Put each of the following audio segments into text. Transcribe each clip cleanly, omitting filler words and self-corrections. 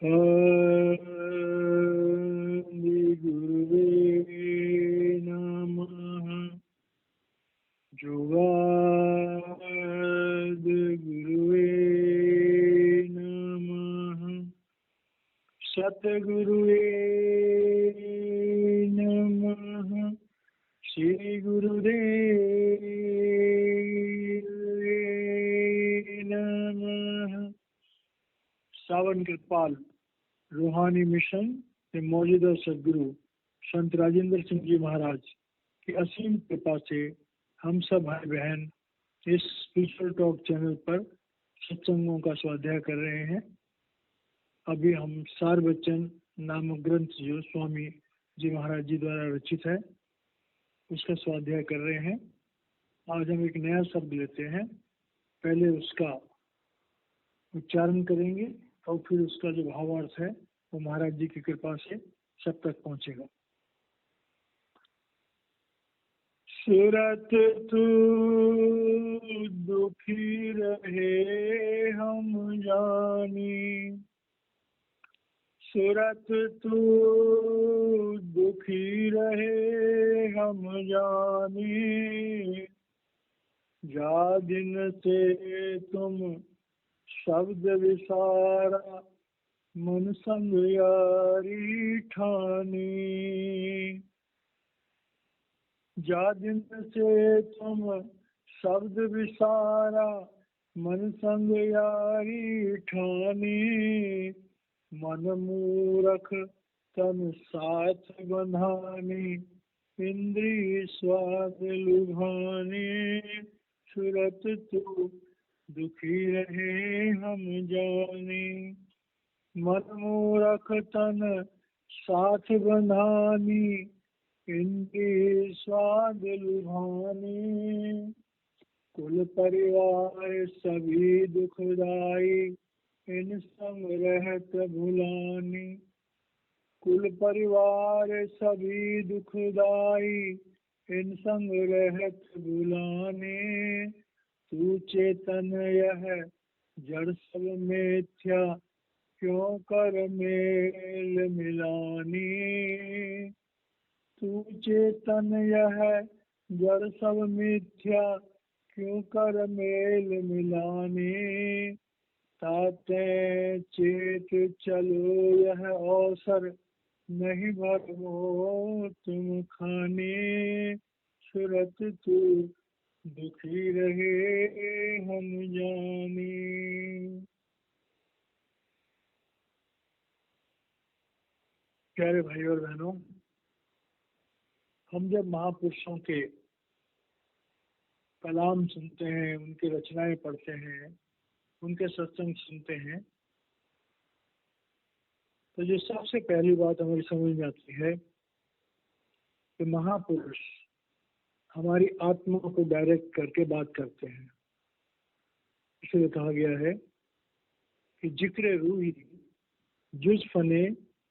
आदि गुरुवे नमः। जुगाद गुरुवे नमः। सतगुरुवे नमः। श्री गुरुदेव नमः। सावन कृपाल रूहानी मिशन के मौजूदा सदगुरु संत राजेंद्र सिंह जी महाराज की असीम कृपा से हम सब भाई बहन इस स्पिरिचुअल टॉक चैनल पर सत्संगों का स्वाध्याय कर रहे हैं। अभी हम सार वचन नामक ग्रंथ जो स्वामी जी महाराज जी द्वारा रचित है उसका स्वाध्याय कर रहे हैं। आज हम एक नया शब्द लेते हैं, पहले उसका उच्चारण करेंगे और फिर उसका जो भावार्थ है वो महाराज जी की कृपा से सब तक पहुंचेगा। सूरत तू दुखी रहे हम जानी, सूरत तू दुखी रहे हम जानी। जा दिन से तुम शब्द विसारा मन संग यारी ठानी। जा दिन से तुम शब्द विसारा मन संग यारी ठानी। मन मूरख तन साथ बंधानी, इंद्री स्वाद लुभानी। सूरत तू दुखी रहे हम जानी। मन मूरख तन साथ बंधानी, इंद्री स्वाद लुभानी। कुल परिवार सभी दुखदाई, इन संग रहत भुलानी। कुल परिवार सभी दुखदाई, इन संग रहत भुलानी। तू चेतन यह जड़ सब मिथ्या, क्यों कर मेल मिलानी। तू चेतन यह जड़ सब मिथ्या, क्यों कर मेल मिलानी। ताते चेत चलो यह अवसर, नहीं भरमो तुम खाने। सूरत तू दुखी रहे हम जानी। प्यारे भाई और बहनों, हम जब महापुरुषों के कलाम सुनते हैं, उनकी रचनाएं पढ़ते हैं, उनके सत्संग सुनते हैं, तो जो सबसे पहली बात हमारी समझ में आती है कि महापुरुष हमारी आत्मा को डायरेक्ट करके बात करते हैं। इसलिए कहा गया है कि जिक्र रूही जुज फने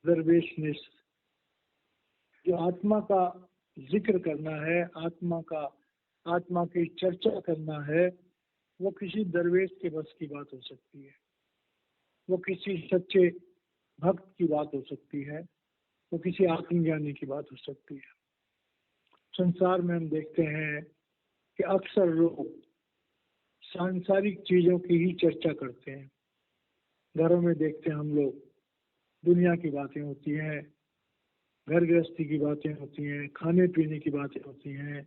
दरवेश निस। जो आत्मा का जिक्र करना है, आत्मा की चर्चा करना है, वो किसी दरवेश के बस की बात हो सकती है, वो किसी सच्चे भक्त की बात हो सकती है, वो किसी आत्मज्ञानी की बात हो सकती है। संसार में हम देखते हैं कि अक्सर लोग सांसारिक चीजों की ही चर्चा करते हैं। घरों में देखते हैं हम लोग, दुनिया की बातें होती हैं, घर गृहस्थी की बातें होती हैं, खाने पीने की बातें होती हैं,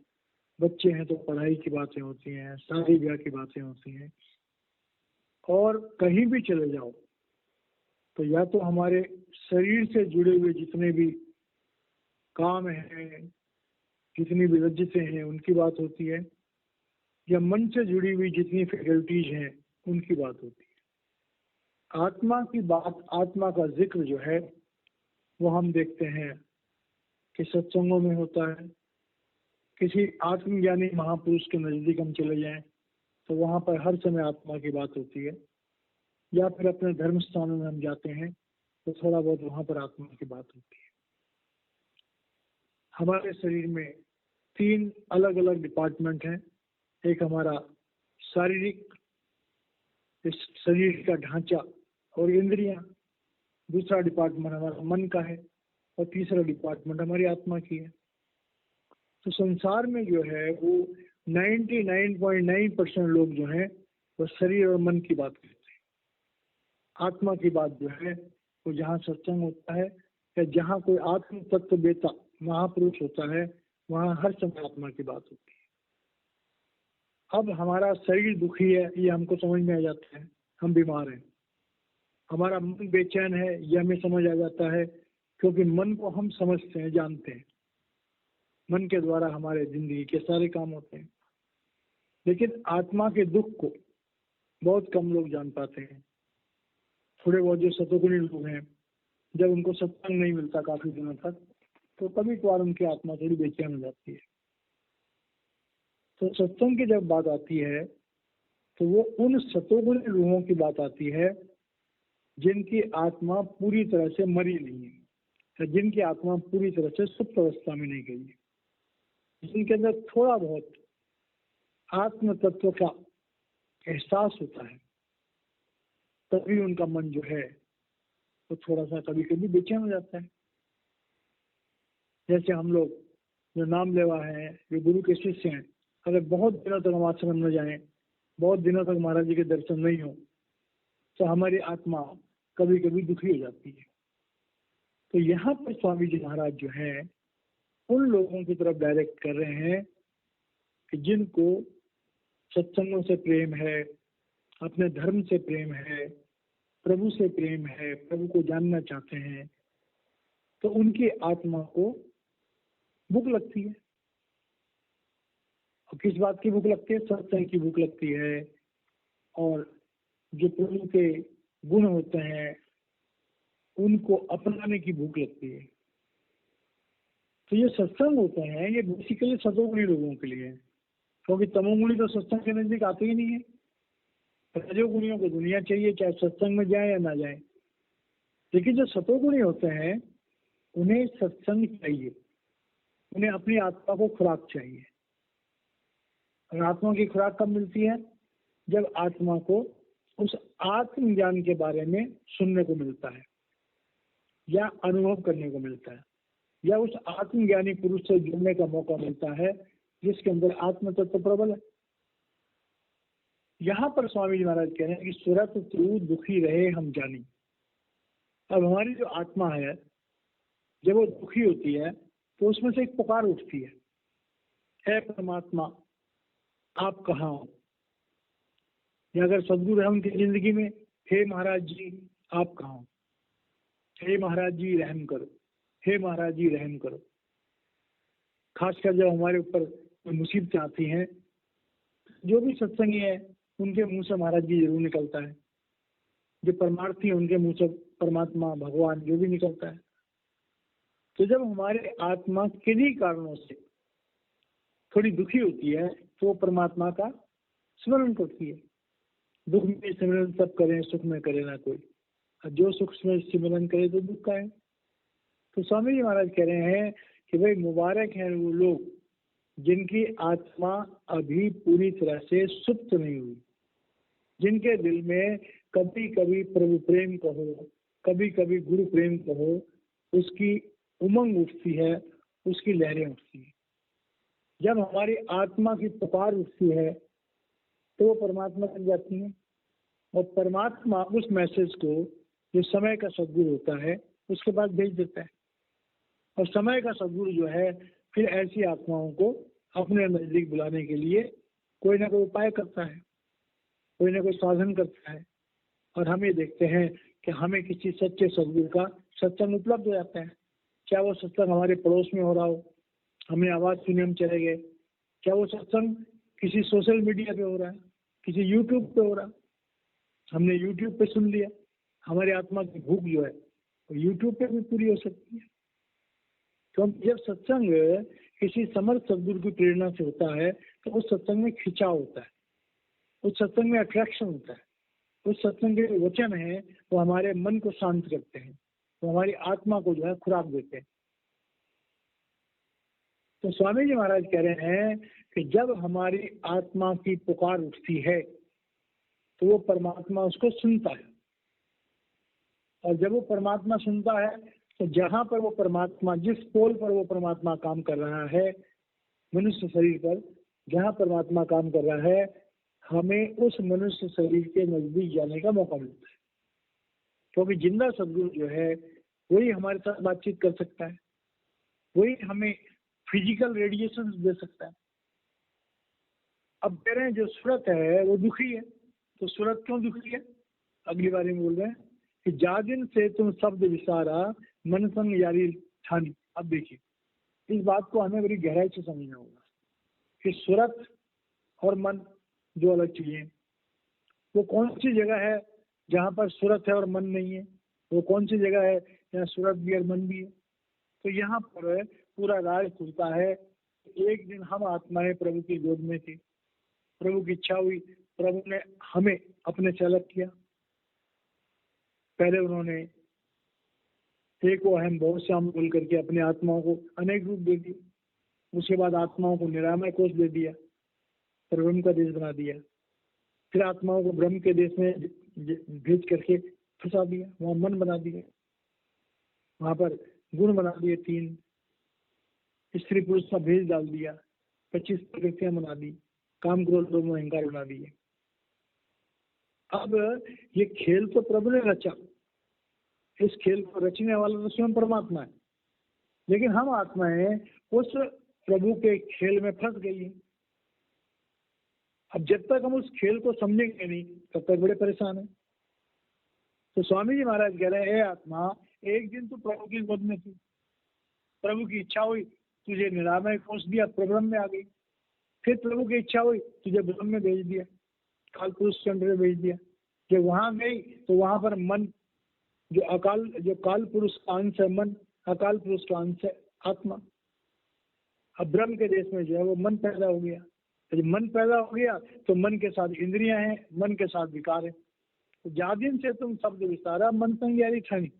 बच्चे हैं तो पढ़ाई की बातें होती हैं, शादी ब्याह की बातें होती हैं। और कहीं भी चले जाओ तो या तो हमारे शरीर से जुड़े हुए जितने भी काम हैं, जितनी भी लज्जतें हैं, उनकी बात होती है, या मन से जुड़ी हुई जितनी फैकल्टीज हैं उनकी बात होती है। आत्मा की बात, आत्मा का जिक्र जो है वो हम देखते हैं कि सत्संगों में होता है। किसी आत्मज्ञानी महापुरुष के नजदीक हम चले जाएं तो वहां पर हर समय आत्मा की बात होती है, या फिर अपने धर्म स्थानों में हम जाते हैं तो थोड़ा बहुत वहां पर आत्मा की बात होती है। हमारे शरीर में 3 अलग अलग डिपार्टमेंट हैं। एक हमारा शारीरिक, इस शरीर का ढांचा और इंद्रियां, दूसरा डिपार्टमेंट हमारा मन का है और तीसरा डिपार्टमेंट हमारी आत्मा की है। तो संसार में जो है वो 99.9% लोग जो हैं वो शरीर और मन की बात करते हैं। आत्मा की बात जो है वो जहाँ सत्संग होता है या जहाँ कोई आत्म तत्व बेता महापुरुष होता है वहाँ हर समय आत्मा की बात होती है। अब हमारा शरीर दुखी है ये हमको समझ में आ जाता है, हम बीमार हैं। हमारा मन बेचैन है ये हमें समझ आ जाता है, क्योंकि मन को हम समझते हैं, जानते हैं। मन के द्वारा हमारे जिंदगी के सारे काम होते हैं। लेकिन आत्मा के दुख को बहुत कम लोग जान पाते हैं। थोड़े बहुत जो सतोगुणी लोग हैं, जब उनको सत्संग नहीं मिलता काफी दिनों तक, तो कभी कभार उनकी आत्मा थोड़ी बेचैन हो जाती है। तो सत्संग की जब बात आती है तो वो उन सतोगुणी लोगों की बात आती है जिनकी आत्मा पूरी तरह से मरी नहीं है, या जिनकी आत्मा पूरी तरह से सुप्त अवस्था में नहीं गई है, जिनके अंदर थोड़ा बहुत आत्म तत्व का एहसास होता है। तभी उनका मन जो है वो थोड़ा सा कभी कभी बेचैन हो जाता है। जैसे हम लोग जो नाम लेवा है, जो गुरु के शिष्य हैं, अगर बहुत दिनों तक हम आश्रम में जाएं, बहुत दिनों तक महाराज जी के दर्शन नहीं हो, तो हमारी आत्मा कभी कभी दुखी हो जाती है। तो यहाँ पर स्वामी जी महाराज जो है उन लोगों की तरफ डायरेक्ट कर रहे हैं कि जिनको सत्संगों से प्रेम है, अपने धर्म से प्रेम है, प्रभु से प्रेम है, प्रभु को जानना चाहते हैं, तो उनकी आत्मा को भूख लगती है। और किस बात की भूख लगती है? सत्संग की भूख लगती है, और जो प्रभु के गुण होते हैं उनको अपनाने की भूख लगती है। तो ये सत्संग होते हैं, ये बेसिकली सतोगुणी लोगों के लिए है, क्योंकि तमोगुणी तो सत्संग के नजदीक आते ही नहीं है। रजोगुणियों को दुनिया चाहिए, चाहे सत्संग में जाए या ना जाए। लेकिन जो सतोगुणी होते हैं उन्हें सत्संग चाहिए, उन्हें अपनी आत्मा को खुराक चाहिए। और आत्मा की खुराक कब मिलती है? जब आत्मा को उस आत्म ज्ञान के बारे में सुनने को मिलता है, या अनुभव करने को मिलता है, या उस आत्मज्ञानी पुरुष से जुड़ने का मौका मिलता है जिसके अंदर आत्म तत्व प्रबल है। यहाँ पर स्वामी जी महाराज कह रहे हैं कि सुरत तू दुखी रहे हम जानी। अब हमारी जो आत्मा है जब वो दुखी होती है तो उसमें से एक पुकार उठती है, हे परमात्मा आप कहाँ हो? या अगर सदगुरु है उनकी जिंदगी में, हे महाराज जी आप कहाँ हो? हे महाराज जी रहम करो, हे महाराज जी रहम करो। खासकर जब हमारे ऊपर मुसीबतें आती हैं, जो भी सत्संगी है उनके मुंह से महाराज जी जरूर निकलता है, जो परमार्थी है उनके मुंह से परमात्मा भगवान जो भी निकलता है। तो जब हमारे आत्मा किन्हीं कारणों से थोड़ी दुखी होती है तो वो परमात्मा का स्मरण करती है। दुख में सिमरन सब करें, सुख में करे ना कोई, जो सुख में सिमरन करे तो दुख का है। तो स्वामी जी महाराज कह रहे हैं कि भाई मुबारक हैं वो लोग जिनकी आत्मा अभी पूरी तरह से सुप्त नहीं हुई, जिनके दिल में कभी कभी प्रभु प्रेम कहो, कभी कभी गुरु प्रेम कहो, उसकी उमंग उठती है, उसकी लहरें उठती है। जब हमारी आत्मा की पुकार उठती है तो वो परमात्मा बन जाती है, और परमात्मा उस मैसेज को जो समय का सद्गुरु होता है उसके बाद भेज देता है। और समय का सद्गुरु जो है फिर ऐसी आत्माओं को अपने नजदीक बुलाने के लिए कोई ना कोई उपाय करता है, कोई ना कोई साधन करता है। और हम ये देखते हैं कि हमें किसी सच्चे सद्गुरु का सत्संग उपलब्ध हो जाता है। क्या वो सत्संग हमारे पड़ोस में हो रहा हो, हमने आवाज सुनी हम चले गए, क्या वो सत्संग किसी सोशल मीडिया पे हो रहा है, किसी यूट्यूब पे हो रहा है, हमने यूट्यूब पे सुन लिया, हमारी आत्मा की भूख जो है वो यूट्यूब पे भी पूरी हो सकती है। क्योंकि जब सत्संग किसी समर्थ सद्गुरु की प्रेरणा से होता है तो उस सत्संग में खिंचाव होता है, उस सत्संग में अट्रैक्शन होता है, उस सत्संग के वचन है वो हमारे मन को शांत करते हैं, वो हमारी आत्मा को जो है खुराक देते हैं। तो स्वामी जी महाराज कह रहे हैं कि जब हमारी आत्मा की पुकार उठती है तो वो परमात्मा उसको सुनता है। और जब वो परमात्मा सुनता है तो जहां पर वो परमात्मा, जिस पोल पर वो परमात्मा काम कर रहा है मनुष्य शरीर पर, जहां परमात्मा काम कर रहा है, हमें उस मनुष्य शरीर के नजदीक जाने का मौका मिलता है, क्योंकि जिंदा सदगुरु जो है वही हमारे साथ बातचीत कर सकता है, वही हमें फिजिकल रेडिएशन दे सकता है। अब कह रहे हैं जो सूरत है वो दुखी है, तो सूरत क्यों दुखी है? अगली बारी में बोल रहे हैं कि जा दिन से तुम शब्द विसारा मन संग यारी ठानी। अब देखिए इस बात को हमें बड़ी गहराई से समझना होगा कि सूरत और मन जो अलग चीजें, वो कौन सी जगह है जहाँ पर सूरत है और मन नहीं है? वो कौन सी जगह है जहाँ सूरत भी और मन भी है? तो यहाँ पर पूरा राज खुलता है। एक दिन हम आत्माएं प्रभु की गोद में थी, प्रभु की इच्छा हुई, प्रभु ने हमें अपने से अलग किया। पहले उन्होंने एक वो अहम बहुत श्याम बोल करके अपने आत्माओं को अनेक रूप दे दिए, उसके बाद आत्माओं को निरामय कोष दे दिया, फिर ब्रह्म का देश बना दिया, फिर आत्माओं को ब्रह्म के देश में भेज करके फंसा दिया, वहां मन बना दिया, वहां पर गुण बना दिए 3, स्त्री पुरुष का भेज डाल दिया, 25 प्रकृतियां बना दी, काम क्रोध लोभ अहंकार बना दिए। अब ये खेल तो प्रभु ने रचा, इस खेल को रचने वाला तो स्वयं परमात्मा है, लेकिन हम आत्माएं उस प्रभु के खेल में फंस गई हैं। अब जब तक हम उस खेल को समझेंगे नहीं तब तक बड़े परेशान हैं। तो स्वामी जी महाराज कह रहे हैं, हे आत्मा, एक दिन तू प्रभु की गोद में थी, प्रभु की इच्छा हुई, तुझे निरामय कोष दिया, प्रब्रह्म में आ गई, फिर प्रभु की इच्छा हुई, तुझे ब्रह्म में भेज दिया, काल पुरुष चंद्र में भेज दिया। जब वहां गई तो वहां पर मन जो काल पुरुष का अंश है मन, अकाल पुरुष का अंश है आत्मा। अब ब्रह्म के देश में जो है वो मन पैदा हो गया। जब मन पैदा हो गया तो मन के साथ इंद्रियां हैं, मन के साथ विकार है। तो जा दिन से तुम शब्द विस्तारा मन संग यारी ठानी।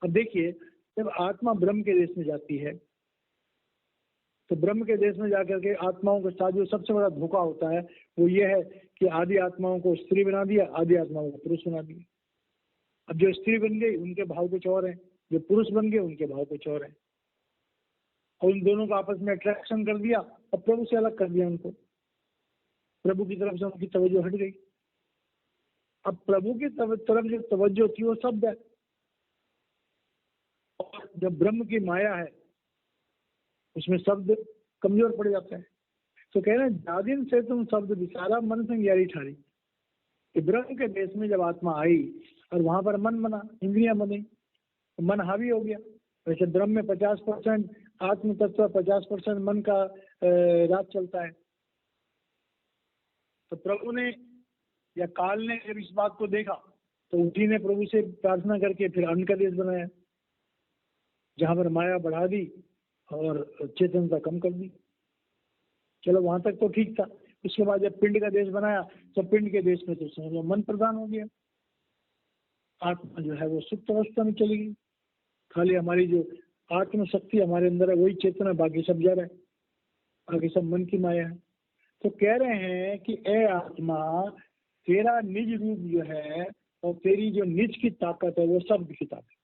अब देखिए जब आत्मा ब्रह्म के देश में जाती है तो ब्रह्म के देश में जाकर के आत्माओं के साथ जो सबसे बड़ा धोखा होता है वो ये है कि आदि आत्माओं को स्त्री बना दिया, आदि आत्माओं को पुरुष बना दिया। अब जो स्त्री बन गई उनके भाव कुछ और है, जो पुरुष बन गए उनके भाव कुछ और है, और उन दोनों को आपस में अट्रैक्शन कर दिया और प्रभु से अलग कर दिया उनको। प्रभु की तरफ से उनकी तवज्जो हट गई। अब प्रभु की तरफ जो तवज्जो थी वो शब्द है, और जब ब्रह्म की माया है उसमें शब्द कमजोर पड़ जाता है। तो कह रहे हैं जादिन से तुम शब्द विसारा मन संग यारी ठारी। कि ब्रह्म के देश में जब आत्मा आई और वहां पर मन बना, इंद्रियां बनी, तो मन हावी हो गया। वैसे ब्रह्म में 50% आत्म तत्व, 50% मन का राज चलता है। तो प्रभु ने या काल ने जब इस बात को देखा तो उठी ने प्रभु से प्रार्थना करके फिर अन्न का देश बनाया, जहां पर माया बढ़ा दी और चेतनता कम कर दी। चलो वहां तक तो ठीक था। उसके बाद जब पिंड का देश बनाया तो पिंड के देश में तो समझो मन प्रधान हो गया, आत्मा जो है वो सुप्त अवस्था में चली गई। खाली हमारी जो आत्म शक्ति हमारे अंदर है वही चेतना, बाकी सब जड़ है, बाकी सब मन की माया है। तो कह रहे हैं कि ए आत्मा, तेरा निज रूप जो है और तेरी जो निज की ताकत है वो शब्द की ताकत।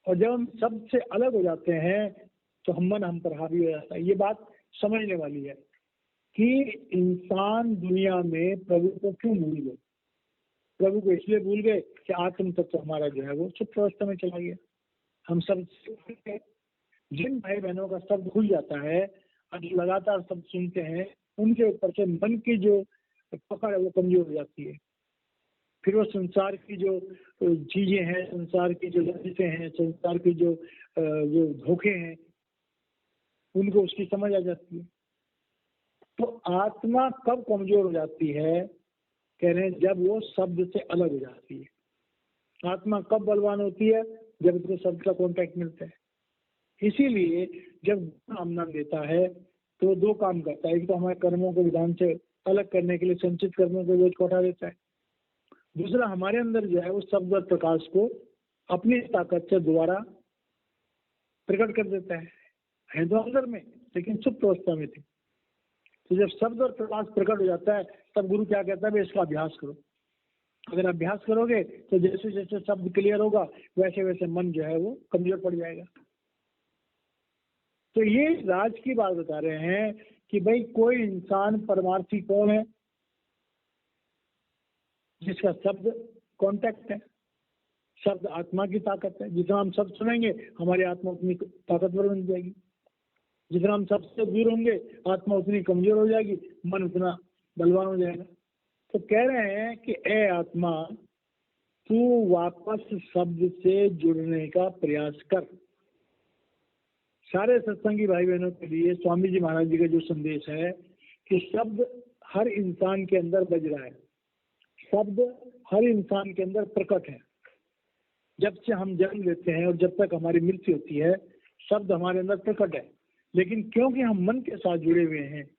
और जब हम शब्द से अलग हो जाते हैं तो मन हम पर हावी हो जाता है। ये बात समझने वाली है कि इंसान दुनिया में प्रभु को क्यों भूल गए। प्रभु को इसलिए भूल गए कि आत्म तत्व हमारा जो है वो सुप्त अवस्था में चला गया। हम सब जिन भाई बहनों का शब्द खुल जाता है और लगातार शब्द सुनते हैं, उनके ऊपर से मन की जो पकड़ है वो कमजोर हो जाती है। फिर वो संसार की जो चीजें हैं, संसार की जो लज्जतें हैं, संसार की जो धोखे हैं, उनको उसकी समझ आ जाती है। तो आत्मा कब कमजोर हो जाती है? कह रहे हैं जब वो शब्द से अलग हो जाती है। आत्मा कब बलवान होती है? जब उसको शब्द का कांटेक्ट मिलता है। इसीलिए जब हम नाम देता है तो 2 काम करता है। एक तो हमारे कर्मों को विधान से अलग करने के लिए संचित कर्मों को बोझ को हटा देता है। दूसरा हमारे अंदर जो है उस शब्द और प्रकाश को अपनी ताकत से दोबारा प्रकट कर देता है तो अंदर में, लेकिन सुप्त अवस्था में थी। तो जब शब्द और प्रकाश प्रकट हो जाता है तब गुरु क्या कहता है, इसका अभ्यास करो। अगर अभ्यास करोगे तो जैसे जैसे शब्द क्लियर होगा वैसे वैसे मन जो है वो कमजोर पड़ जाएगा। तो ये राज की बात बता रहे हैं कि भाई कोई इंसान परमार्थी कौन है? जिसका शब्द कांटेक्ट है। शब्द आत्मा की ताकत है। जितना हम शब्द सुनेंगे हमारी आत्मा उतनी ताकतवर बन जाएगी। जितना हम सबसे दूर होंगे आत्मा उतनी कमजोर हो जाएगी, मन उतना बलवान हो जाएगा। तो कह रहे हैं कि ए आत्मा, तू वापस शब्द से जुड़ने का प्रयास कर। सारे सत्संगी भाई बहनों के लिए स्वामी जी महाराज जी का जो संदेश है कि शब्द हर इंसान के अंदर बज रहा है, शब्द हर इंसान के अंदर प्रकट है। जब से हम जन्म लेते हैं और जब तक हमारी मृत्यु होती है शब्द हमारे अंदर प्रकट है। लेकिन क्योंकि हम मन के साथ जुड़े हुए हैं,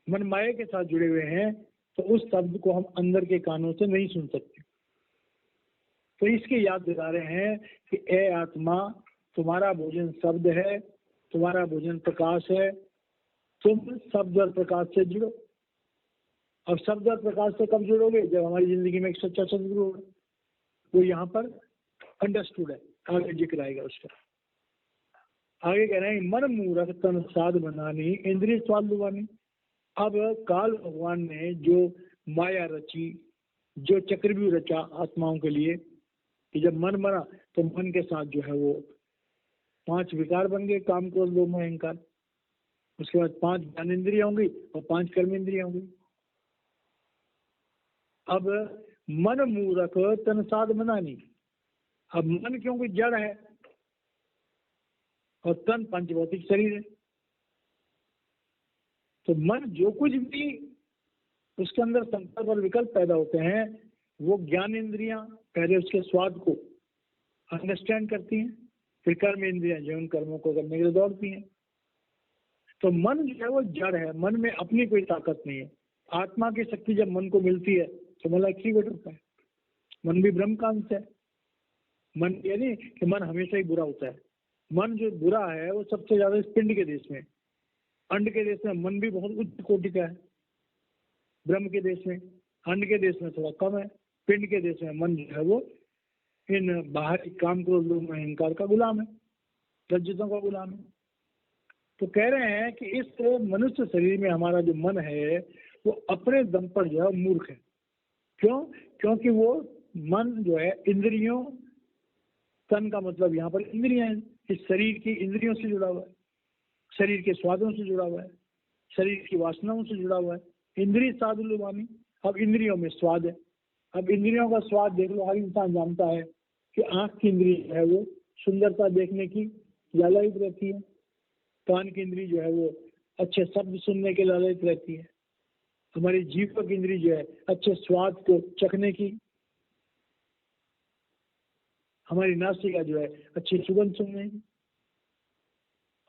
मन माया के साथ जुड़े हुए हैं, तो उस शब्द को हम अंदर के कानों से नहीं सुन सकते। तो इसकी याद दिला रहे हैं कि ए आत्मा, तुम्हारा भोजन शब्द है, तुम्हारा भोजन प्रकाश है। तुम शब्द और प्रकाश से जुड़ो। अब शब्द और प्रकाश से कब जुड़ोगे? जब हमारी जिंदगी में एक सच्चा सदगुरु होगा। वो यहाँ पर अंडरस्टूड है, आगे जिक्र आएगा उसका। आगे कह रहे हैं मन मूरख तन साध बनानी इंद्रिय स्वाद लुभानी। अब काल भगवान ने जो माया रची, जो चक्रव्यूह रचा आत्माओं के लिए, कि जब मन बना तो मन के साथ जो है वो 5 विकार बन गए, काम, क्रोध, लोभ, मोह, अहंकार। उसके बाद 5 ज्ञान इंद्रियां होंगी और 5 कर्म इंद्रियां होंगी। अब मन मूरख तन साध बनानी। अब मन क्योंकि जड़ है और तन पंचभौतिक शरीर है, तो मन जो कुछ भी उसके अंदर संकल्प और विकल्प पैदा होते हैं, वो ज्ञान इंद्रियां पहले उसके स्वाद को अंडरस्टैंड करती हैं, फिर कर्म इंद्रियां जो उन कर्मों को करने के लिए दौड़ती हैं। तो मन जो है वो जड़ है, मन में अपनी कोई ताकत नहीं है। आत्मा की शक्ति जब मन को मिलती है तो मन एक्टिवेट होता है। मन भी ब्रह्म का अंश है। मन ये नहीं कि मन हमेशा ही बुरा होता है। मन जो बुरा है वो सबसे ज्यादा इस पिंड के देश में, अंड के देश में मन भी बहुत उच्च कोटि का है। ब्रह्म के देश में, अंड के देश में थोड़ा कम है। पिंड के देश में मन जो है वो इन बाहरी काम, क्रोध, लोभ, मोह, अहंकार का गुलाम है, रज्जतों का गुलाम है। तो कह रहे हैं कि इस मनुष्य शरीर में हमारा जो मन है वो अपने दम पर जो है मूर्ख है। क्यों? क्योंकि वो मन जो है इंद्रियों, तन का मतलब यहाँ पर इंद्रियां हैं, इस शरीर की इंद्रियों से जुड़ा हुआ है, शरीर के स्वादों से जुड़ा हुआ है, शरीर की वासनाओं से जुड़ा हुआ है। इंद्रिय साधु लुभानी। अब इंद्रियों में स्वाद है। अब इंद्रियों का स्वाद देख लो, हर इंसान जानता है कि आंख की इंद्रिय है वो सुंदरता देखने की लालयित रहती है। कान की इंद्रिय जो है वो अच्छे शब्द सुनने के लालयित रहती है। हमारी जीभ की इंद्रिय जो है अच्छे स्वाद को चखने की। हमारी नासिका जो है अच्छी सुगंध सुनने की।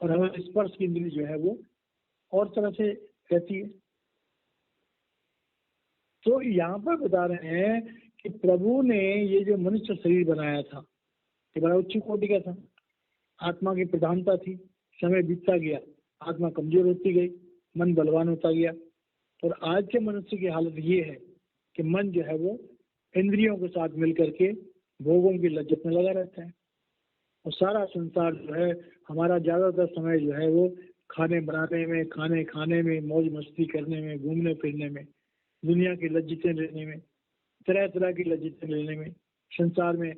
और हमारे स्पर्श की इंद्रिय जो है वो और तरह से रहती है। तो यहाँ पर बता रहे हैं कि प्रभु ने ये जो मनुष्य शरीर बनाया था ये बड़ा उच्च कोटि का था। आत्मा की प्रधानता थी। समय बीतता गया, आत्मा कमजोर होती गई, मन बलवान होता गया। और आज के मनुष्य की हालत ये है कि मन जो है वो इंद्रियों के साथ मिलकर के भोगों की लज्जत में लगा रहता है। और सारा संसार जो है हमारा ज्यादातर समय जो है वो खाने बनाने में, खाने खाने में, मौज मस्ती करने में, घूमने फिरने में, दुनिया की लज्जतें लेने में, तरह तरह की लज्जतें लेने में। संसार में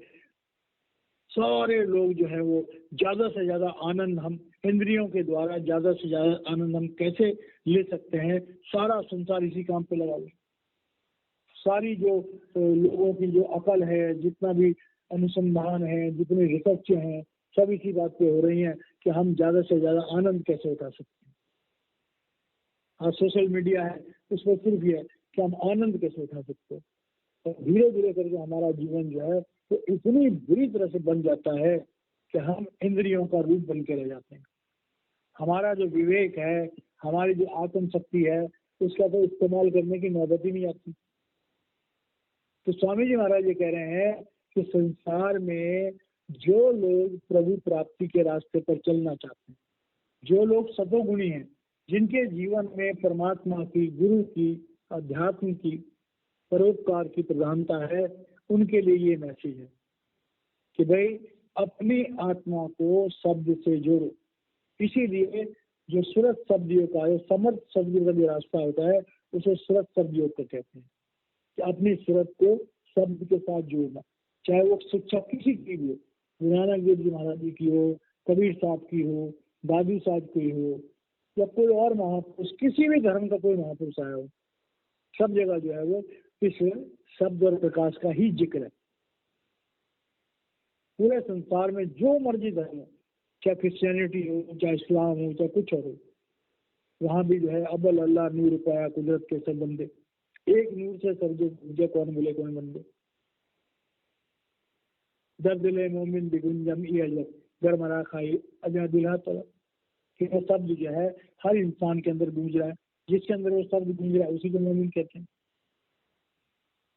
सारे लोग जो है वो ज्यादा से ज्यादा आनंद, हम इंद्रियों के द्वारा ज्यादा से ज्यादा आनंद हम कैसे ले सकते हैं, सारा संसार इसी काम पे लगा हुआ। सारी जो लोगों की जो अकल है, जितना भी अनुसंधान है, जितने रिसर्च हैं, सब इसी बात पे हो रही हैं कि हम ज्यादा से ज्यादा आनंद कैसे उठा सकते हैं। हाँ, सोशल मीडिया है, उस पर सिर्फ ये है कि हम आनंद कैसे उठा सकते हैं। तो धीरे धीरे करके हमारा जीवन जो है तो इतनी बुरी तरह से बन जाता है कि हम इंद्रियों का रूप बन के रह जाते हैं। हमारा जो विवेक है, हमारी जो आत्म शक्ति है, उसका तो इस्तेमाल करने की नौबत ही नहीं आती। तो स्वामी जी महाराज ये कह रहे हैं कि संसार में जो लोग प्रभु प्राप्ति के रास्ते पर चलना चाहते हैं, जो लोग सतोगुणी हैं, जिनके जीवन में परमात्मा की, गुरु की, अध्यात्म की परोपकार की प्रधानता है, उनके लिए ये मैसेज है कि भाई अपनी आत्मा को शब्द से जोड़ो। इसीलिए जो सूरत शब्द योग का है, समर्थ शब्द का जो रास्ता होता है उसे सूरत शब्द योग को कहते हैं कि अपनी सूरत को शब्द के साथ जोड़ना। चाहे वो शिक्षा किसी की भी हो, गुरु नानक देव जी महाराज जी की हो, कबीर साहब की हो, दादू साहब की हो, या कोई और महापुरुष, किसी भी धर्म का कोई महापुरुष आया हो, सब जगह जो है वो इस शब्द और प्रकाश का ही जिक्र है। पूरे संसार में जो मर्जी धर्म हो, चाहे क्रिश्चियनिटी हो, चाहे इस्लाम हो, चाहे कुछ और हो, वहां भी जो है अब्बल अल्लाह नूर पाया कुदरत के सब बंदे, एक नूर से सब जो पूजे कौन मिले कौन बंदे। दर्द ले मोमिन बिगुंजम गरमरा खाई अजा दिला तला, कि वो शब्द जो है हर इंसान के अंदर गूंज रहा है, जिसके अंदर वो शब्द गूंज रहा है उसी को मोमिन कहते हैं।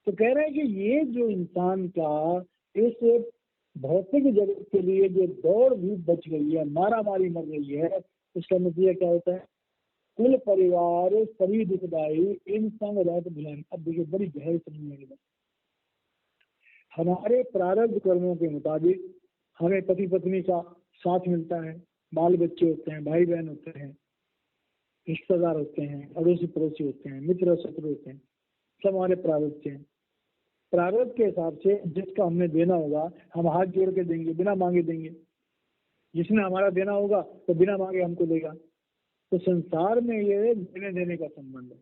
तो कह रहे हैं कि ये जो इंसान का इस भौतिक जगत के लिए जो दौड़ धूप बच गई है, मारा मारी मर गई है, उसका नतीजा क्या होता है? कुल परिवार सभी दुखदाई इन संग रहत भुलानी। अब देखिए बड़ी गहरी समझने की बात, हमारे प्रारब्ध कर्मों के मुताबिक हमें पति पत्नी का साथ मिलता है, बाल बच्चे होते हैं, भाई बहन होते हैं, रिश्तेदार होते हैं, अड़ोसी पड़ोसी होते हैं, मित्र शत्रु होते हैं, सब हमारे प्रारब्ध के हैं। प्रारब्ध के हिसाब से जिसका हमने देना होगा हम हाथ जोड़ के देंगे, बिना मांगे देंगे। जिसने हमारा देना होगा तो बिना मांगे हमको देगा। तो संसार में ये देने देने का संबंध है,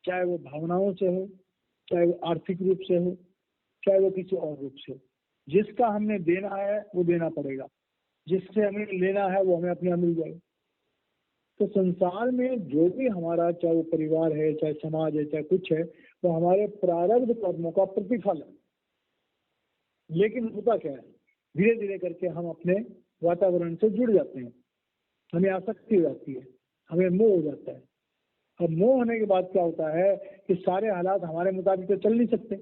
चाहे वो भावनाओं से हो, चाहे वो आर्थिक रूप से हो, चाहे वो किसी और रूप से हो। जिसका हमने देना है वो देना पड़ेगा, जिससे हमें लेना है वो हमें अपने यहाँ मिल जाएगा। तो संसार में जो भी हमारा, चाहे वो परिवार है, चाहे समाज है, चाहे कुछ है, वो हमारे प्रारब्ध कर्मों का प्रतिफल है। लेकिन होता क्या है, धीरे धीरे करके हम अपने वातावरण से जुड़ जाते हैं, हमें आसक्ति हो जाती है, हमें मोह हो जाता है। अब मोह होने के बाद क्या होता है कि सारे हालात हमारे मुताबिक तो चल नहीं सकते।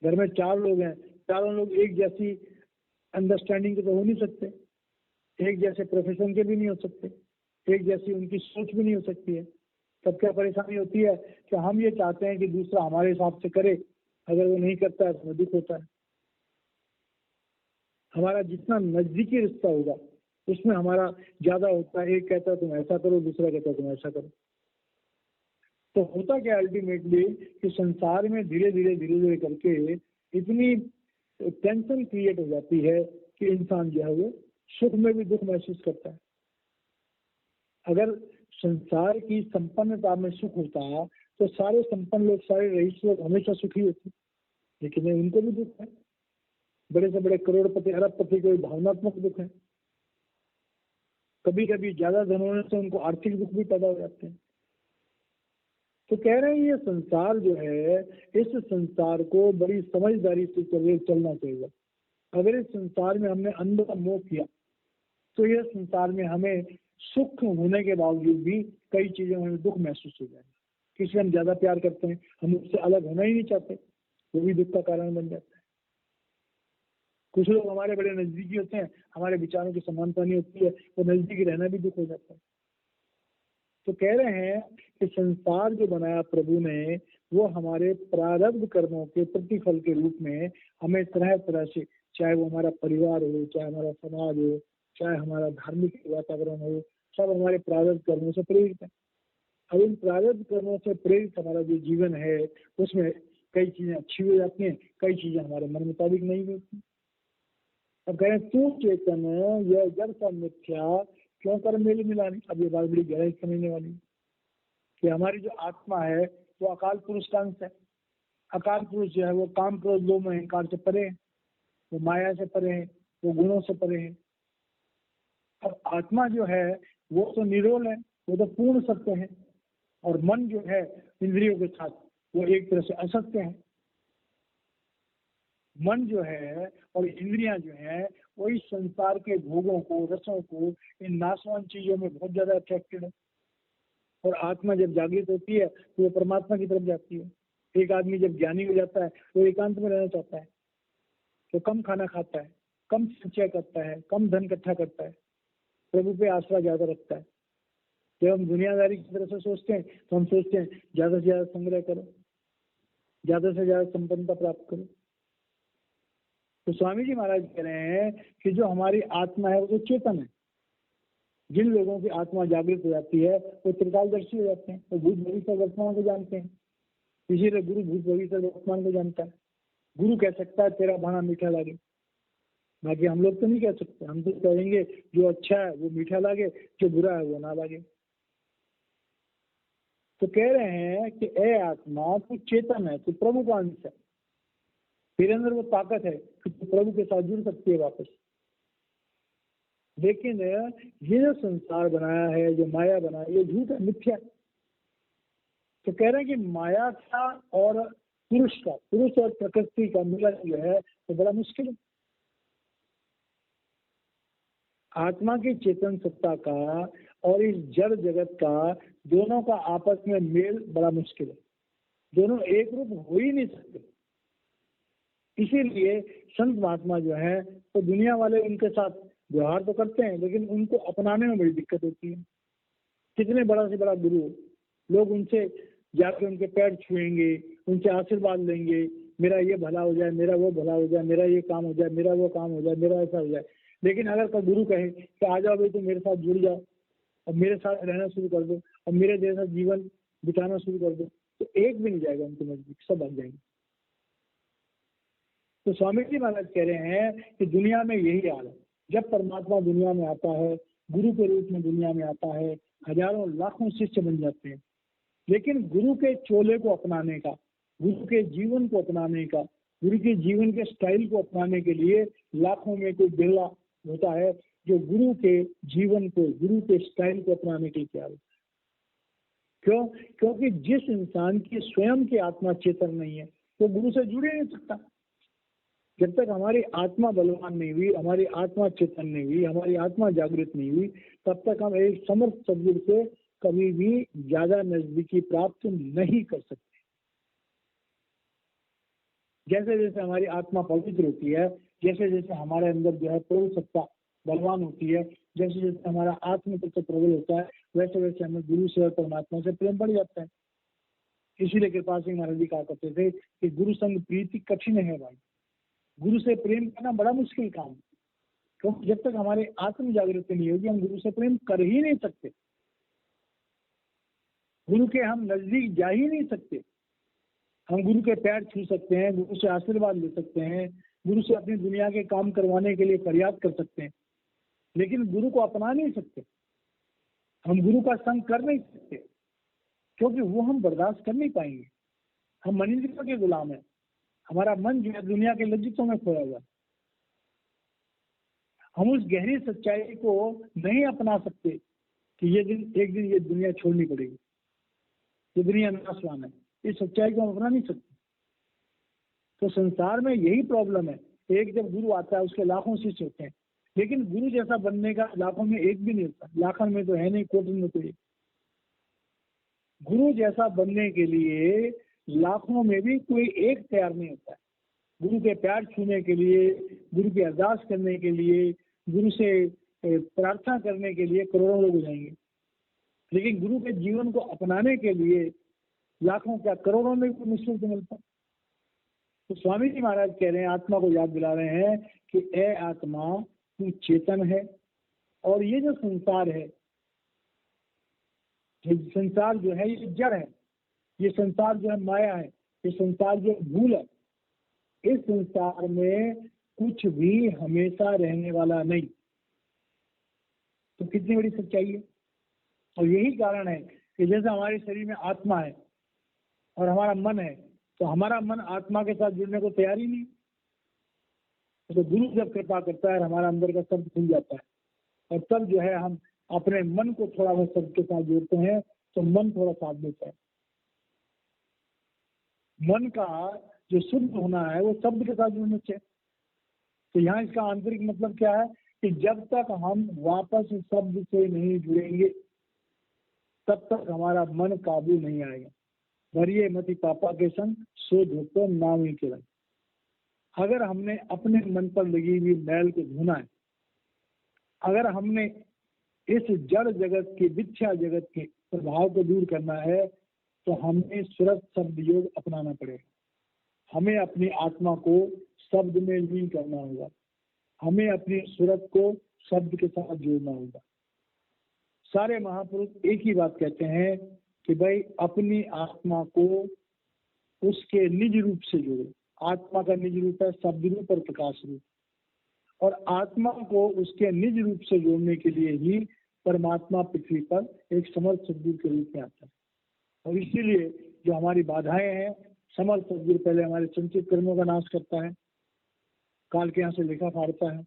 घर में 4 लोग हैं, चारों लोग एक जैसी अंडरस्टैंडिंग के तो हो नहीं सकते, एक जैसे प्रोफेशन के भी नहीं हो सकते, एक जैसी उनकी सोच भी नहीं हो सकती है। तब क्या परेशानी होती है कि हम ये चाहते हैं कि दूसरा हमारे हिसाब से करे, अगर वो नहीं करता है तो दुख होता है। हमारा जितना नजदीकी रिश्ता होगा उसमें हमारा ज्यादा होता है, एक कहता है तुम ऐसा करो, दूसरा कहता है तुम ऐसा करो। तो होता क्या अल्टीमेटली कि संसार में धीरे धीरे करके इतनी टेंशन क्रिएट हो जाती है कि इंसान जो है वो सुख में भी दुख महसूस करता है। अगर संसार की संपन्नता में सुख होता तो सारे संपन्न लोग, सारे रईस लोग हमेशा सुखी होते, लेकिन उनको भी दुख है। बड़े से बड़े करोड़पति अरबपति को भावनात्मक दुख है, कभी कभी ज्यादा धन होने से उनको आर्थिक दुख भी पैदा हो जाते हैं। तो कह रहे हैं ये संसार जो है, इस संसार को बड़ी समझदारी से चलना चाहिए। अगर इस संसार में हमने अंधा मोह किया तो यह संसार में हमें सुख होने के बावजूद भी कई चीजें हमें दुख महसूस हो जाएगा। किसी हम ज्यादा प्यार करते हैं, हम उससे अलग होना ही नहीं चाहते, वो भी दुख का कारण बन जाता है। कुछ लोग हमारे बड़े नजदीकी होते हैं, हमारे विचारों की समानता नहीं होती है, वो नजदीकी रहना भी दुख हो जाता है। तो कह रहे हैं कि संसार जो बनाया प्रभु ने वो हमारे प्रारब्ध कर्मों के प्रतिफल के रूप में हमें तरह तरह से, चाहे वो हमारा परिवार हो, चाहे हमारा समाज हो, चाहे हमारा धार्मिक वातावरण हो, सब हमारे प्रारब्ध कर्मों से प्रेरित है। अब इन प्रारब्ध कर्मों से प्रेरित हमारा जो जीवन है उसमें कई चीजें अच्छी हो जाती हैं, कई चीजें हमारे मन मुताबिक नहीं होती। अब कह रहे तू चेतन यह जड़ सा मिथ्या क्यों कर मेल मिलानी। अब ये बात बड़ी गहराई समझने वाली कि हमारी जो आत्मा है वो अकाल पुरुष का अंश है। अकाल पुरुष जो है वो काम क्रोध लोभ अहंकार से परे है, वो माया से परे है, वो गुणों से परे है। अब आत्मा जो है वो तो निरोल है, वो तो पूर्ण सत्य है, और मन जो है इंद्रियों के साथ वो एक तरह से असत्य है। मन जो है और इंद्रियां जो है वो इस संसार के भोगों को, रसों को, इन नाशवान चीजों में बहुत ज्यादा अट्रैक्टेड है। और आत्मा जब जागृत होती है तो वो परमात्मा की तरफ जाती है। एक आदमी जब ज्ञानी हो जाता है तो एकांत में रहना चाहता है, तो कम खाना खाता है, कम संचय करता है, कम धन इकट्ठा करता है, प्रभु पे आसरा ज्यादा रखता है। जब हम दुनियादारी की तरह से सोचते हैं तो हम सोचते हैं ज्यादा से ज्यादा संग्रह करो, ज्यादा से ज्यादा संपन्नता प्राप्त करो। तो स्वामी जी महाराज कह रहे हैं कि जो हमारी आत्मा है वो तो चेतन है। जिन लोगों की आत्मा जागृत हो जाती है वो त्रिकालदर्शी हो जाते हैं, वो भूत भविष्य वर्तमान को जानते हैं। इसीलिए गुरु भूत भविष्य वर्तमान को जानता है। गुरु कह सकता है तेरा भाना मीठा लागे, बाकी हम लोग तो नहीं कह सकते। हम तो कहेंगे जो अच्छा है वो मीठा लागे, जो बुरा है वो ना लागे। तो कह रहे हैं कि ए आत्मा तू चेतन है, तू प्रभु का अंश है, तेरे अंदर वो ताकत है कि तू प्रभु के साथ जुड़ सकती है वापस। लेकिन ये जो संसार बनाया है, जो माया बनाया, ये झूठ है, मिथ्या। तो कह रहे हैं कि माया का और पुरुष और प्रकृति का मिलन जो है तो बड़ा मुश्किल है। आत्मा की चेतन सत्ता का और इस जड़ जगत का, दोनों का आपस में मेल बड़ा मुश्किल है। दोनों एक रूप हो ही नहीं सकते। इसीलिए संत महात्मा जो है तो दुनिया वाले उनके साथ व्यवहार तो करते हैं, लेकिन उनको अपनाने में बड़ी दिक्कत होती है। कितने बड़ा से बड़ा गुरु, लोग उनसे जाके उनके पैर छुएंगे, उनसे आशीर्वाद लेंगे, मेरा ये भला हो जाए, मेरा वो भला हो जाए, मेरा ये काम हो जाए, मेरा वो काम हो जाए, मेरा ऐसा हो जाए। लेकिन अगर कोई गुरु कहे कि आ जाओ भाई, तुम मेरे साथ जुड़ जाओ और मेरे साथ रहना शुरू कर दो और मेरे जैसा जीवन बिताना शुरू कर दो, तो एक भी नहीं जाएगा उनके नजदीक, सब भाग जाएंगे। तो स्वामी जी महाराज कह रहे हैं कि दुनिया में यही हाल है। जब परमात्मा दुनिया में आता है, गुरु के रूप में दुनिया में आता है, हजारों लाखों शिष्य बन जाते हैं। लेकिन गुरु के चोले को अपनाने का, गुरु के जीवन को अपनाने का, गुरु के जीवन के स्टाइल को अपनाने के लिए लाखों में कोई बिरला होता है जो गुरु के जीवन को, गुरु के स्टाइल को अपनाने के लिए तैयार होता है। क्यों? क्योंकि जिस इंसान की स्वयं की आत्मा चेतन नहीं है वो गुरु से जुड़ ही नहीं सकता। जब तक हमारी आत्मा बलवान नहीं हुई, हमारी आत्मा चेतन नहीं हुई, हमारी आत्मा जागृत नहीं हुई, तब तक हम एक समर्थ सदगुरु से कभी भी ज्यादा नजदीकी प्राप्त नहीं कर सकते। जैसे जैसे हमारी आत्मा पवित्र होती है, जैसे जैसे हमारे अंदर जो है प्रभु सत्ता बलवान होती है, जैसे जैसे हमारा आत्म तत्व प्रबल होता है, वैसे वैसे हमें गुरु से और परमात्मा से प्रेम बढ़ जाता है। इसीलिए कृपा सिंह महाराज जी कहा करते थे कि गुरु संग प्रीति कठिन है भाई। गुरु से प्रेम करना बड़ा मुश्किल काम है, क्योंकि जब तक हमारी आत्म जागृति नहीं होगी हम गुरु से प्रेम कर ही नहीं सकते। गुरु के हम नजदीक जा ही नहीं सकते। हम गुरु के पैर छू सकते हैं, गुरु से आशीर्वाद ले सकते हैं, गुरु से अपनी दुनिया के काम करवाने के लिए फरियाद कर सकते हैं, लेकिन गुरु को अपना नहीं सकते। हम गुरु का संग कर नहीं सकते, क्योंकि वो हम बर्दाश्त कर नहीं पाएंगे। हम मन इंद्रियों के गुलाम हैं। हमारा मन जो है दुनिया के लज्जितों में खोया हुआ। हम उस गहरी सच्चाई को नहीं अपना सकते कि ये दिन एक दिन ये दुनिया छोड़नी पड़ेगी, ये दुनिया नाशवान है। इस सच्चाई को हम अपना नहीं सकते। तो संसार में यही प्रॉब्लम है। एक जब गुरु आता है उसके लाखों शिष्य होते हैं, लेकिन गुरु जैसा बनने का लाखों में एक भी नहीं होता। लाखों में तो है नहीं, कोटि में तो एक। गुरु जैसा बनने के लिए लाखों में भी कोई एक तैयार नहीं होता है। गुरु के पैर छूने के लिए, गुरु की अरदास करने के लिए, गुरु से प्रार्थना करने के लिए करोड़ों लोग हो जाएंगे, लेकिन गुरु के जीवन को अपनाने के लिए लाखों क्या करोड़ों में भी मुश्किल से मिलता। तो स्वामी जी महाराज कह रहे हैं, आत्मा को याद दिला रहे हैं कि ए आत्मा तू चेतन है, और ये जो संसार है, ये संसार जो है ये जड़ है, ये संसार जो है माया है, ये संसार जो भूल है। इस संसार में कुछ भी हमेशा रहने वाला नहीं। तो कितनी बड़ी सच्चाई है। और यही कारण है कि जैसे हमारे शरीर में आत्मा है और हमारा मन है, तो हमारा मन आत्मा के साथ जुड़ने को तैयार ही नहीं। तो गुरु जब कृपा करता है हमारा अंदर का शब्द खुल जाता है, और तब जो है हम अपने मन को थोड़ा बहुत शब्द के साथ जोड़ते हैं, तो मन थोड़ा साथ देता है। मन का जो शुद्ध होना है वो शब्द के साथ जुड़ने से। तो यहाँ इसका आंतरिक मतलब क्या है कि जब तक हम वापस शब्द से नहीं जुड़ेंगे तब तक हमारा मन काबू नहीं आएगा। भरिए मति पापा के संग सो धोतो नाम ही के रंग। अगर हमने अपने मन पर लगी हुई मैल को धोना है, अगर हमने इस जड़ जगत के, मिथ्या जगत के प्रभाव को दूर करना है, तो हमें सुरत शब्द योग अपनाना पड़ेगा। हमें अपनी आत्मा को शब्द में लीन करना होगा, हमें अपनी सूरत को शब्द के साथ जोड़ना होगा। सारे महापुरुष एक ही बात कहते हैं कि भाई अपनी आत्मा को उसके निज रूप से जोड़ो। आत्मा का निज रूप है शब्द रूप और प्रकाश रूप, और आत्मा को उसके निज रूप से जोड़ने के लिए ही परमात्मा पृथ्वी पर एक समर्थ सदगुरु के रूप में आता है। और इसीलिए जो हमारी बाधाएं हैं, समर्थ सदगुरु पहले हमारे संचित कर्मों का नाश करता है, काल के यहाँ से लेखा फाड़ता है,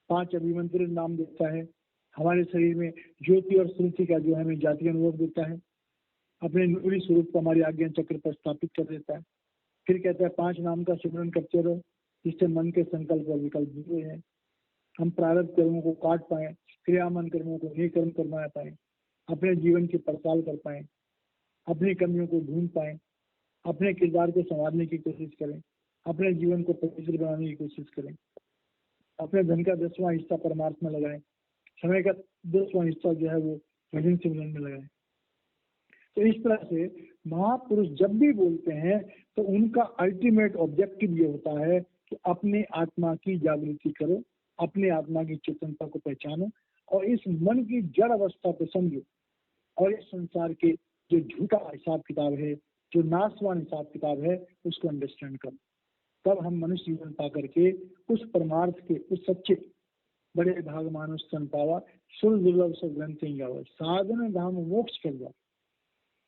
5 अभिमंत्रित नाम देता है, हमारे शरीर में ज्योति और श्रुति का जो हमें जाति अनुभव देता है, अपने नूरी स्वरूप को हमारी आज्ञा चक्र पर स्थापित कर देता है। फिर कहता है 5 नाम का सिमरन करते रहो, जिससे मन के संकल्प और विकल्प दूर हैं, हम प्रारब्ध कर्मों को काट पाए, क्रियामान कर्मों को नए कर्म करवा पाए, अपने जीवन की पड़ताल कर पाए, अपनी कमियों को ढूंढ पाए, अपने किरदार को संवारने की कोशिश करें, अपने जीवन को पवित्र बनाने की कोशिश करें, अपने धन का 10वां हिस्सा परमार्थ में लगाएं, समय का 10वां हिस्सा जो है वो भजन सिमरन में लगाएं। तो इस तरह से महापुरुष जब भी बोलते हैं तो उनका अल्टीमेट ऑब्जेक्टिव ये होता है कि अपने आत्मा की जागृति करो, अपने आत्मा की चेतनता को पहचानो और इस मन की जड़ अवस्था को समझो, और इस संसार के जो झूठा हिसाब किताब है, जो नाशवान हिसाब किताब है, उसको अंडरस्टैंड करो। तब हम मनुष्य जीवन पा करके उस परमार्थ के, उस सच्चे बड़े भाग मानुष सन पावा, सुर दुर्लभ से ग्रंथि गावा, साधन धाम मोक्ष कर जाओ।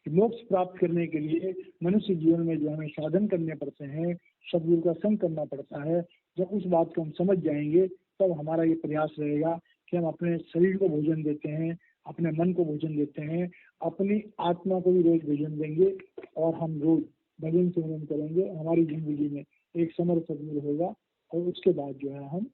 मोक्ष प्राप्त करने के लिए मनुष्य जीवन में जो हमें साधन करने पड़ते हैं, सदगुरु का संग करना पड़ता है, जब उस बात को हम समझ जाएंगे तब हमारा ये प्रयास रहेगा कि हम अपने शरीर को भोजन देते हैं, अपने मन को भोजन देते हैं, अपनी आत्मा को भी रोज भोजन देंगे, और हम रोज भजन सिमरन करेंगे। हमारी जिंदगी में एक समर्थ सदगुरु होगा, और उसके बाद जो है हम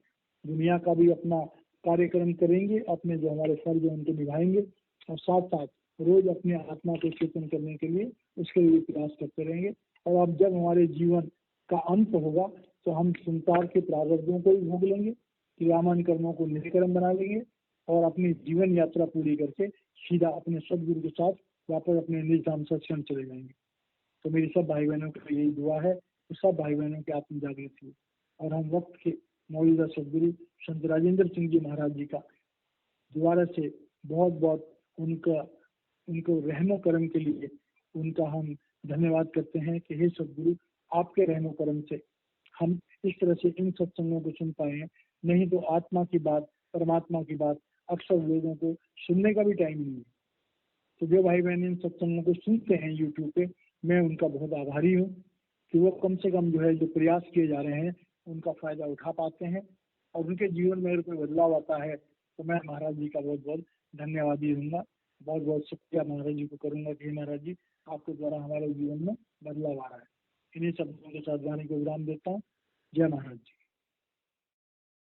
दुनिया का भी अपना कार्यक्रम करेंगे, अपने जो हमारे फर्ज है उनको निभाएंगे, और साथ साथ रोज अपने आत्मा को चेतन करने के लिए उसके लिए प्रयास करते रहेंगे। और अब जब हमारे जीवन का अंत होगा तो हम संसार के प्रारब्धों को भी भोग लेंगे, क्रियामान कर्मों को निष्कर्म बना लेंगे, और अपनी जीवन यात्रा पूरी करके सीधा अपने सदगुरु के साथ वापस अपने निज धाम सत्संग चले जाएंगे। तो मेरी सब भाई बहनों की यही दुआ है कि सब भाई बहनों की आत्म जागृति हो, और हम वक्त के मौजूदा सदगुरु संत राजेंद्र सिंह जी महाराज जी का दोबारा से बहुत बहुत उनको रहमो करम के लिए उनका हम धन्यवाद करते हैं कि हे सदगुरु, आपके रहमो करम से हम इस तरह से इन सत्संगों को सुन पाए हैं। नहीं तो आत्मा की बात, परमात्मा की बात अक्सर लोगों को सुनने का भी टाइम नहीं है। तो जो भाई बहन इन सत्संगों को सुनते हैं यूट्यूब पे, मैं उनका बहुत आभारी हूँ कि वो कम से कम जो है जो प्रयास किए जा रहे हैं उनका फायदा उठा पाते हैं, और उनके जीवन में अगर कोई बदलाव आता है तो मैं महाराज जी का बहुत बहुत धन्यवादी रहूंगा। बहुत बहुत शुक्रिया महाराज जी को करूंगा कि महाराज जी आपके द्वारा हमारे जीवन में बदलाव आ रहा है। इन्हीं शब्दों के साथ वाणी को विराम देता हूँ। जय महाराज जी।